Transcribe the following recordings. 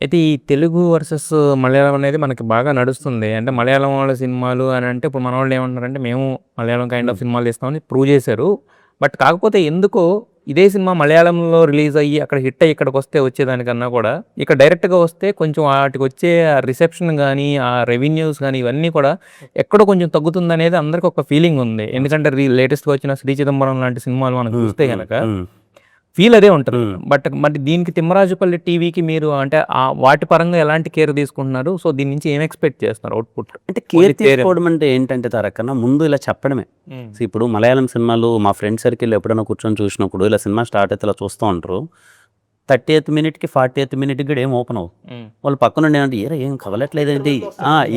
అయితే ఈ తెలుగు వర్సెస్ మలయాళం అనేది మనకి బాగా నడుస్తుంది. అంటే మలయాళం వాళ్ళ సినిమాలు అని అంటే ఇప్పుడు మనోళ్ళు ఏమంటున్నారంటే మేము మలయాళం కైండ్ ఆఫ్ హ్మ్. సినిమాలు తీస్తామని ప్రూవ్ చేశారు. బట్ కాకపోతే ఎందుకో ఇదే సినిమా మలయాళంలో రిలీజ్ అయ్యి అక్కడ హిట్ అయ్యి ఇక్కడికొస్తే వచ్చేదానికన్నా కూడా ఇక్కడ డైరెక్ట్‌గా వస్తే కొంచెం ఆటికొచ్చే ఆ రిసెప్షన్ గాని, ఆ రెవెన్యూస్ గాని ఇవన్నీ కూడా ఎక్కడో కొంచెం తగ్గుతుందనేది అందరికి ఒక ఫీలింగ్ ఉంది. అవును. ఎందుకంటే లేటెస్ట్‌గా వచ్చిన 'శ్రీ చిదంబరం' లాంటి సినిమాలు మనం హ్మ్. చూస్తే హ్మ్. గనక హ్మ్. ఫీల్ అదే ఉంటది. హ్మ్. బట్ మరి దీనికి తిమ్మరాజుపల్లి టీవీకి మీరు అంటే వాటి పరంగా ఎలాంటి కేర్ తీసుకుంటున్నారు? సో, దీని నుంచి ఏం ఎక్స్‌పెక్ట్ చేస్తున్నారు ఔట్‌పుట్? అంటే కేర్ ఓన్లీ తేరే తీసుకోవడం అంటే ఏంటంటే తారకన్నా ముందు ఇలా చెప్పడమే. హ్మ్. ఇప్పుడు మలయాళం సినిమాలు మా ఫ్రెండ్ సర్కిల్ ఎప్పుడైనా కూర్చొని చూసినప్పుడు ఇలా సినిమా స్టార్ట్ అయితే ఇలా చూస్తూ ఉంటారు. 30థ్ మినిట్‌కి, 40థ్ మినిట్‌కి కూడా ఏం ఓపెన్ అవ్వవు. హ్మ్. వాళ్ళు పక్కనుండి ఏమంటే "ఏరా ఏం కదలట్లేదేంటి?"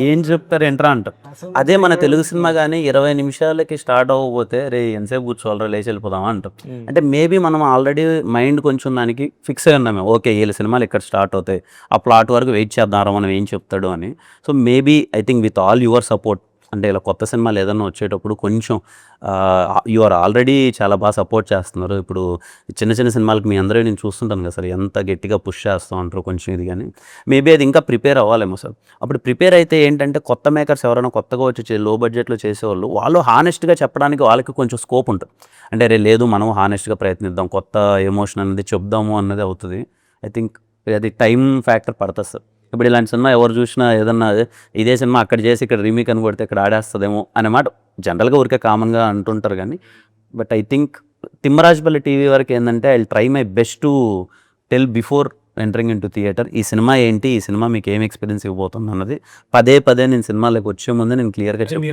"ఏం చెప్తారు ఏంట్రా" అంటారు. అదే మన తెలుగు సినిమా గాని 20 నిమిషాలకి స్టార్ట్ అవ్వకపోతే "రేయ్ ఎంతసేపు కూర్చోవాలిరా లేచి వెళ్ళిపోదామా" అంటాం. హ్మ్. అంటే మేబీ మనం ఆల్రెడీ మైండ్ కొంచెం దానికి ఫిక్స్ అయి ఉన్నాము. ఓకే వీళ్ళ సినిమాలు ఇక్కడ స్టార్ట్ అవుతాయి. ఆ ప్లాట్ వరకు వెయిట్ చేద్దాంరా మనం ఏం చెప్తాడు అని. So maybe I think with all your support అంటే ఇలా కొత్త సినిమాలు ఏదన్నా వచ్చేటప్పుడు కొంచెం యు ఆర్ ఆల్రెడీ చాలా బాగా సపోర్ట్ చేస్తున్నారు. ఇప్పుడు చిన్న చిన్న సినిమాలకి మీ అందరూ నేను చూస్తుంటాను కదా సార్ ఎంత గట్టిగా పుష్ చేస్తూ ఉంటారు కొంచెం ఇది కానీ మేబీ అది ఇంకా ప్రిపేర్ అవ్వాలేమో సార్. అప్పుడు ప్రిపేర్ అయితే ఏంటంటే కొత్త మేకర్స్ ఎవరైనా కొత్తగా వచ్చి లో బడ్జెట్లో చేసేవాళ్ళు వాళ్ళు హానెస్ట్గా చెప్పడానికి వాళ్ళకి కొంచెం స్కోప్ ఉంటుంది. అంటే అరే లేదు మనం హానెస్ట్గా ప్రయత్నిద్దాం కొత్త ఎమోషన్ అనేది చెప్దాము అన్నది అవుతుంది. ఐ థింక్ అది టైం ఫ్యాక్టర్ పడుతుంది సార్. ఇప్పుడు ఇలాంటి సినిమా ఎవరు చూసినా ఏదన్నా ఇదే సినిమా అక్కడ చేసి ఇక్కడ రీమేక్ అని కొడితే ఇక్కడ ఆడేస్తుందేమో అనే మాట జనరల్గా ఊరికే కామన్గా అంటుంటారు కానీ but I think Thimmarajupalli TV వరకు ఏంటంటే I will try my best to tell before entering in to theatre ఈ సినిమా ఏంటి ఈ సినిమా మీకు ఏం ఎక్స్పీరియన్స్ ఇవ్వబోతుంది అన్నది పదే పదే నేను సినిమాలోకి వచ్చే ముందే నేను క్లియర్గా చెప్తాను.